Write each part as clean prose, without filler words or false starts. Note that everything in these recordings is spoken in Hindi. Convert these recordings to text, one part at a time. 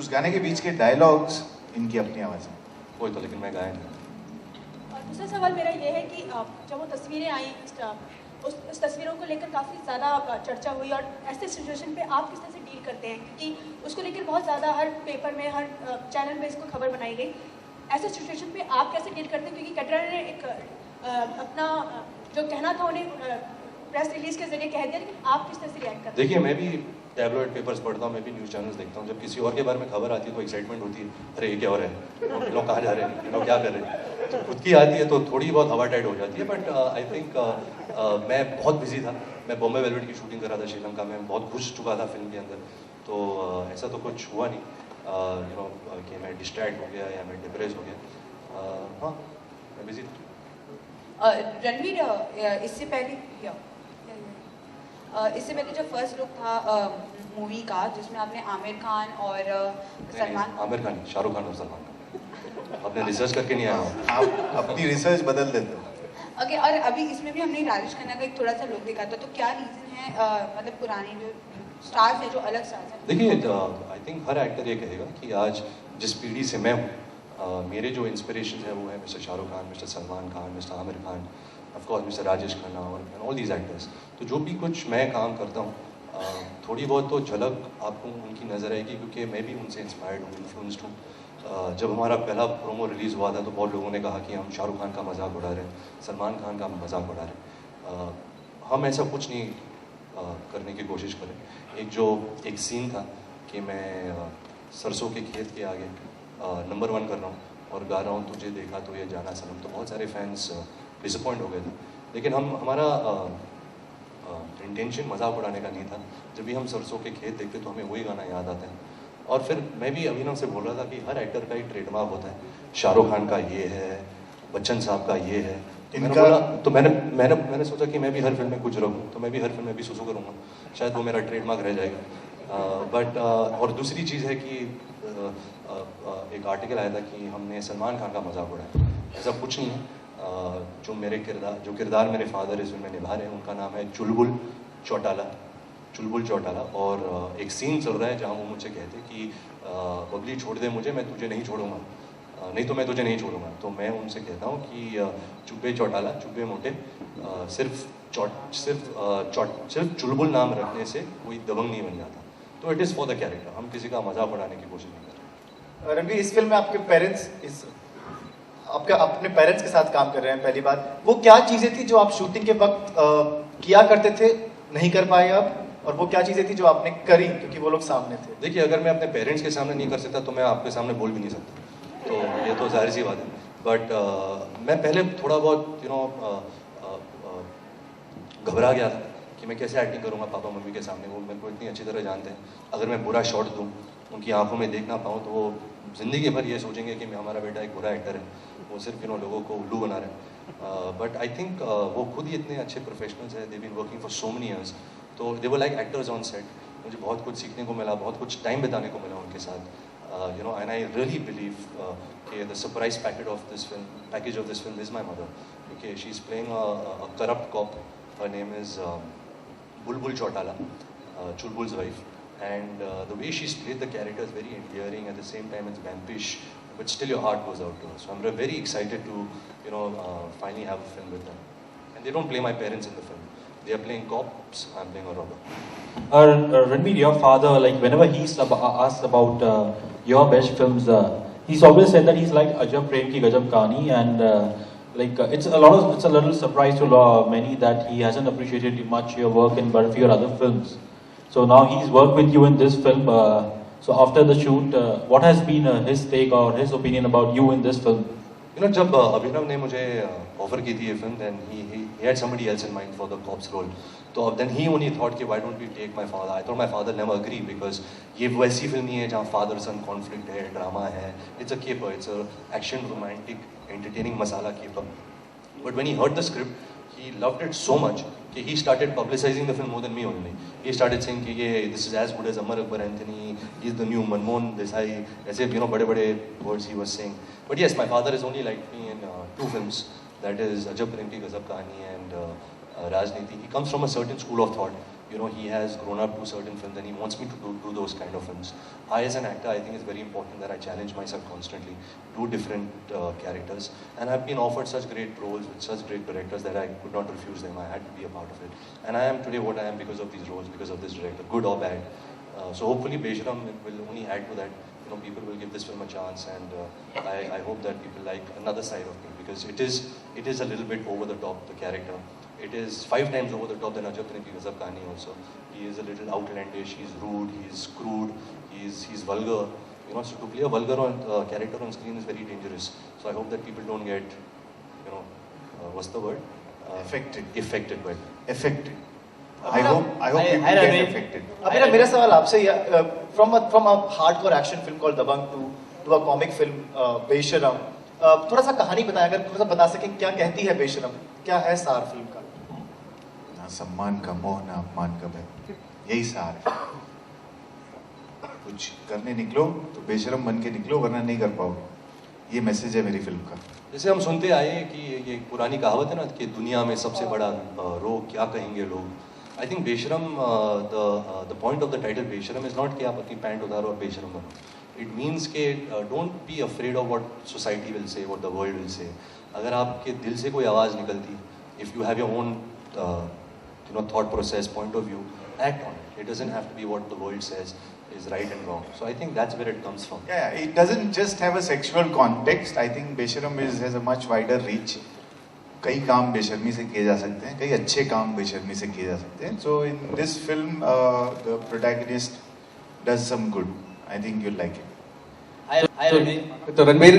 उस गाने के बीच के डायलॉग्स इनकी अपनी आवाज़ में। वही तो, लेकिन मैं गाया नहीं। और दूसरा सवाल मेरा ये है कि जब वो तस्वीरें आई उस तस्वीरों को लेकर काफ़ी ज़्यादा चर्चा हुई, और ऐसे सिचुएशन पे आप किस तरह से डील करते हैं, क्योंकि उसको लेकर बहुत ज़्यादा हर पेपर में, हर चैनल में इसको खबर बनाई गई। ऐसे सिचुएशन पे आप कैसे डील करते हैं, क्योंकि कैटरीना ने एक अपना जो कहना था उन्हें प्रेस रिलीज के जरिए कह दिया, लेकिन आप किस तरह से रिएक्ट करते हैं? देखिए, मैं भी टैबलॉइड पेपर्स पढ़ता हूँ, मैं भी न्यूज़ चैनल्स देखता हूँ। जब किसी और के बारे में खबर आती है तो एक्साइटमेंट होती है, अरे ये क्या हो रहा है, ये लोग कहाँ जा रहे हैं, ये लोग क्या कर रहे हैं। तो खुद की आती है तो थोड़ी बहुत हवा टाइट हो जाती है। बट आई थिंक मैं बहुत बिजी था, मैं बॉम्बे वेलवेट की शूटिंग कर रहा था श्रीलंका में, बहुत घुस चुका था फिल्म के अंदर, तो ऐसा तो कुछ हुआ नहीं यू नो कि मैं डिस्ट्रैक्ट हो गया या मैं डिप्रेस हो गया। हाँ, मैं बिजी था। रणवीर, इससे पहले जो फर्स्ट लुक था मूवी का, जिसमें आपने आमिर खान और सलमान, आमिर खान, शाहरुख खान और सलमान खान। आपने रिसर्च करके नहीं आया? आप अपनी रिसर्च बदल देते हो। ओके, और अभी इसमें भी हमने राजेश खन्ना का एक थोड़ा सा लुक देखा था, तो क्या रीज़न है मतलब पुराने जो स्टार्स हैं, जो अलग स्टार्स हैं? देखिए, आई थिंक हर एक्टर ये कहेगा कि आज जिस पीढ़ी से मैं हूँ, मेरे जो इंस्पिरेशन है वो है mister Shahrukh Khan, mister Salman Khan, mister Aamir Khan, of course mister Rajesh Khanna और ऑल दीज एक्टर्स। तो जो भी कुछ मैं काम करता हूँ, थोड़ी बहुत तो झलक आपको उनकी नज़र आएगी, क्योंकि मैं भी उनसे इंस्पायर्ड हूँ, इन्फ्लुएंस्ड हूँ। जब हमारा पहला प्रोमो रिलीज़ हुआ था तो बहुत लोगों ने कहा कि हम शाहरुख खान का मजाक उड़ा रहे हैं, सलमान खान का मजाक उड़ा रहे हैं। हम ऐसा कुछ नहीं करने की कोशिश करें। एक सीन था कि मैं सरसों के खेत के आगे नंबर 1 कर रहा हूँ और गा रहा हूँ तुझे देखा तो ये जाना सनम, तो बहुत सारे फैंस डिसअपॉइंट हो गए थे। लेकिन हमारा इंटेंशन मजाक उड़ाने का नहीं था। जब भी हम सरसों के खेत देखते तो हमें वही गाना याद आता है। और फिर मैं भी अभिनव से बोल रहा था कि हर एक्टर का ही ट्रेडमार्क होता है, शाहरुख खान का ये है, बच्चन साहब का ये है। तो मैंने सोचा कि मैं भी हर फिल्म में कुछ रहूँ, तो मैं भी हर फिल्म में भी सुसु करूँगा, शायद वो मेरा ट्रेडमार्क रह जाएगा। और दूसरी चीज़ है कि एक आर्टिकल आया था कि हमने सलमान खान का मजाक उड़ाया। ऐसा कुछ नहीं है। जो किरदार मेरे फादर इस फिल्म में निभा रहे हैं उनका नाम है चुलबुल चौटाला। और एक सीन चल रहा है जहाँ वो मुझसे कहते हैं कि बबली छोड़ दे मुझे, मैं तुझे नहीं छोड़ूंगा, नहीं तो मैं तुझे नहीं छोड़ूंगा। तो मैं उनसे कहता हूँ कि चुब्बे चौटाला, चुब्बे मोटे, सिर्फ चुलबुल नाम रखने से कोई दबंग नहीं बन जाता। तो it is for the character, हम किसी का मजाक उड़ाने की कोशिश नहीं कर रहे। रणवीर, इस फिल्म में आपके पेरेंट्स अपने पेरेंट्स के साथ काम कर रहे हैं पहली बार, वो क्या चीज़ें थी जो आप शूटिंग के वक्त किया करते थे, नहीं कर पाए अब, और वो क्या चीज़ें थी जो आपने करी क्योंकि वो लोग सामने थे? देखिए, अगर मैं अपने पेरेंट्स के सामने नहीं कर सकता तो मैं आपके सामने बोल भी नहीं सकता, तो ये तो जाहिर सी बात है। बट मैं पहले थोड़ा बहुत घबरा गया था कि मैं कैसे एक्टिंग करूँगा पापा मम्मी के सामने। वो मेरे को इतनी अच्छी तरह जानते हैं, अगर मैं बुरा शॉट दूँ, उनकी आंखों में देख ना पाऊँ, तो वो ज़िंदगी भर ये सोचेंगे कि हमारा बेटा एक बुरा एक्टर है, वो सिर्फ लोगों को उल्लू बना रहे हैं। बट आई थिंक वो खुद ही इतने अच्छे प्रोफेशनल्स हैं, they been working for so many years, तो they were like actors on set. मुझे बहुत कुछ सीखने को मिला, बहुत कुछ टाइम बिताने को मिला उनके साथ, एंड आई रियली बिलीव कि the surprise package of this film is my mother, क्योंकि she is playing a corrupt cop. Her name is Bulbul Chautala, Chulbul's wife, and the way she's played the character is very endearing. At the same time, it's vampish, but still your heart goes out to her. So I'm very excited to, finally have a film with them. And they don't play my parents in the film; they are playing cops. I'm playing a robber. Ranveer, your father, like whenever he's asked about your best films, he's always said that he's like Ajab Prem Ki Gajab Kahani, and it's a little surprise to many that he hasn't appreciated much your work in Barfi or other films. So now he's worked with you in this film. So after the shoot, what has been his take or his opinion about you in this film? जब अभिनव ने मुझे ऑफर की थी ये film, then he had somebody else in mind for the cops role. तो then he only thought कि why don't we take my father? I thought my father never agreed because ये वैसी फिल्म नहीं है जहाँ father son conflict है, ड्रामा है. It's a caper, it's a action romantic entertaining masala caper. But when he heard the script, he loved it so much कि he started publicizing the film more than me only. He started saying कि ये this is as good as Amar Akbar Anthony, he's the new Manmohan Desai, ऐसे बड़े-बड़े words he was saying. But yes, my father has only liked me in 2 films, that is Ajab Prem Ki Gazab Kahani and Rajniti. He comes from a certain school of thought you know, he has grown up to certain films and he wants me to do those kind of films. I, as an actor, I think it's very important that I challenge myself constantly, do different characters, and I've been offered such great roles with such great directors that I could not refuse them. I had to be a part of it. And I am today what I am because of these roles, because of this director, good or bad. So hopefully Besharam will only add to that. You know, people will give this film a chance, and I hope that people like another side of me, because it is a little bit over the top, the character. It is 5 times over the top than Ajab Prem Ki Gazab Kahani also. He is a little outlandish, he's rude, he's crude, he's vulgar. You know, so to play a vulgar character on screen is very dangerous. So I hope that people don't get, you know, what's the word? Affected by it. Affected. I hope people get affected. अब मेरा सवाल आपसे from a hardcore action film called Dabangg to a comic film बेशरम, थोड़ा सा कहानी बताएं, अगर थोड़ा सा बता सकें क्या कहती है बेशरम, क्या है सार फिल्म का? ना सम्मान का मोह, ना अपमान का भय, यही सार है। कुछ करने निकलो तो बेशरम बन के निकलो, वरना नहीं कर पाओगे। ये मैसेज है मेरी फिल्म का। जैसे हम सुनते आए हैं कि ये पुरानी कहावत है ना कि दुनिया में सबसे बड़ा रोग क्या कहेंगे लोग। आई थिंक बेशरम, the point of the title बेशरम इज नॉट कि आप अपनी पैंट उतारो और बेशरम बनो। इट मीन्स के don't be afraid of what society will say, what the world will say. अगर आपके दिल से कोई आवाज़ निकलती, if you have your own you know, thought process, point of view, act on it. It doesn't have to be what the world says is right and wrong. So I think that's where it comes from. Yeah, it doesn't just have a sexual context. I think बेशरम has a much wider reach. कई काम बेशर्मी से किए जा सकते हैं, कई अच्छे काम बेशर्मी से किए जा सकते हैं. So in this film, the protagonist does some good. I think you'll like it. Hi Ranveer. तो रणवीर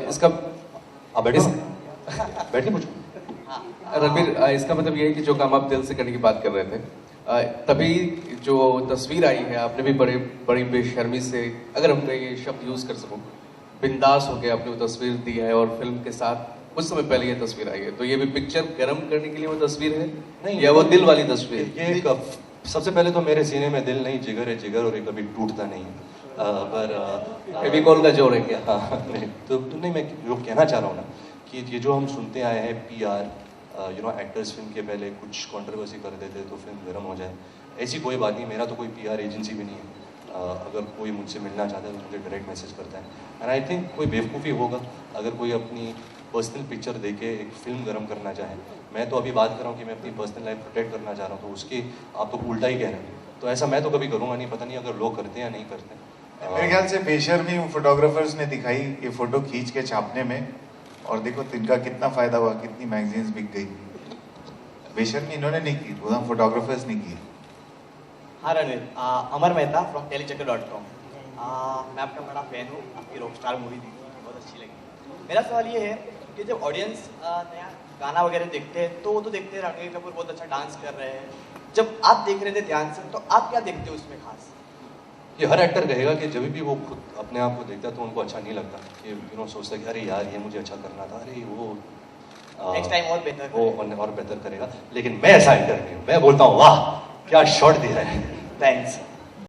इसका आप बैठो, बैठ के पूछो। रणवीर, इसका मतलब ये है कि जो काम आप दिल से करने की बात कर रहे थे, तभी जो तस्वीर आई है, आपने भी बड़ी बेशर्मी से, अगर हम ये शब्द यूज कर सकूं, बिंदास होकर आपने वो तस्वीर दी है और फिल्म के साथ कुछ समय पहले ये तस्वीर आई है। तो ये भी पिक्चर गर्म करने के लिए वो तस्वीर है नहीं, या वो दिल वाली तस्वीर? ये सबसे पहले तो मेरे सीने में दिल नहीं, जिगर है जिगर, और ये कभी टूटता नहीं है। पर फेविकॉल का जोर है क्या? हाँ, नहीं तो नहीं, मैं जो कहना चाह रहा हूँ ना कि ये जो हम सुनते आए हैं PR, you know, actors film के पहले कुछ कंट्रोवर्सी कर देते तो फिल्म गर्म हो जाए, ऐसी कोई बात नहीं। मेरा तो कोई PR एजेंसी भी नहीं है। अगर कोई मुझसे मिलना चाहता है तो मुझे डायरेक्ट मैसेज करता है। एंड आई थिंक कोई बेवकूफ़ी होगा अगर कोई अपनी पर्सनल पिक्चर देके एक फिल्म गर्म करना चाहे। मैं तो अभी बात कर रहा हूँ कि मैं अपनी पर्सनल लाइफ प्रोटेक्ट करना चाह रहा हूँ, तो उसके आप तो उल्टा ही कह रहे हैं। तो ऐसा मैं तो कभी करूँगा नहीं, पता नहीं अगर लोग करते हैं या नहीं करते। मेरे ख्याल से बेशर्मी फोटोग्राफर्स ने दिखाई ये फोटो खींच के छापने में, और देखो इनका कितना फायदा हुआ, कितनी मैगजीन्स बिक गई। बेशर्मी इन्होंने नहीं की, वो फोटोग्राफर्स ने की। हाँ रणवीर, अमर मेहता फ्रॉम टेलीचक्कर.com। मैं आपका बड़ा फैन हूँ, आपकी रॉकस्टार मूवी देखी, बहुत अच्छी लगी। मेरा सवाल ये है कि जब ऑडियंस नया गाना वगैरह देखते हैं तो वो तो देखते हैं रणवीर कपूर बहुत अच्छा डांस कर रहे हैं, जब आप देख रहे थे ध्यान से तो आप क्या देखते हो उसमें खास? ये हर एक्टर कहेगा कि जब भी वो खुद अपने आप को देखता है तो उनको अच्छा नहीं लगता, कि यू नो सोचता है कि अरे यार ये मुझे अच्छा करना था, अरे वो नेक्स्ट टाइम और बेहतर और बेहतर करेगा। लेकिन मैं ऐसा एक्टर नहीं हूँ, मैं बोलता हूँ वाह क्या शॉट दिया है। थैंक्स।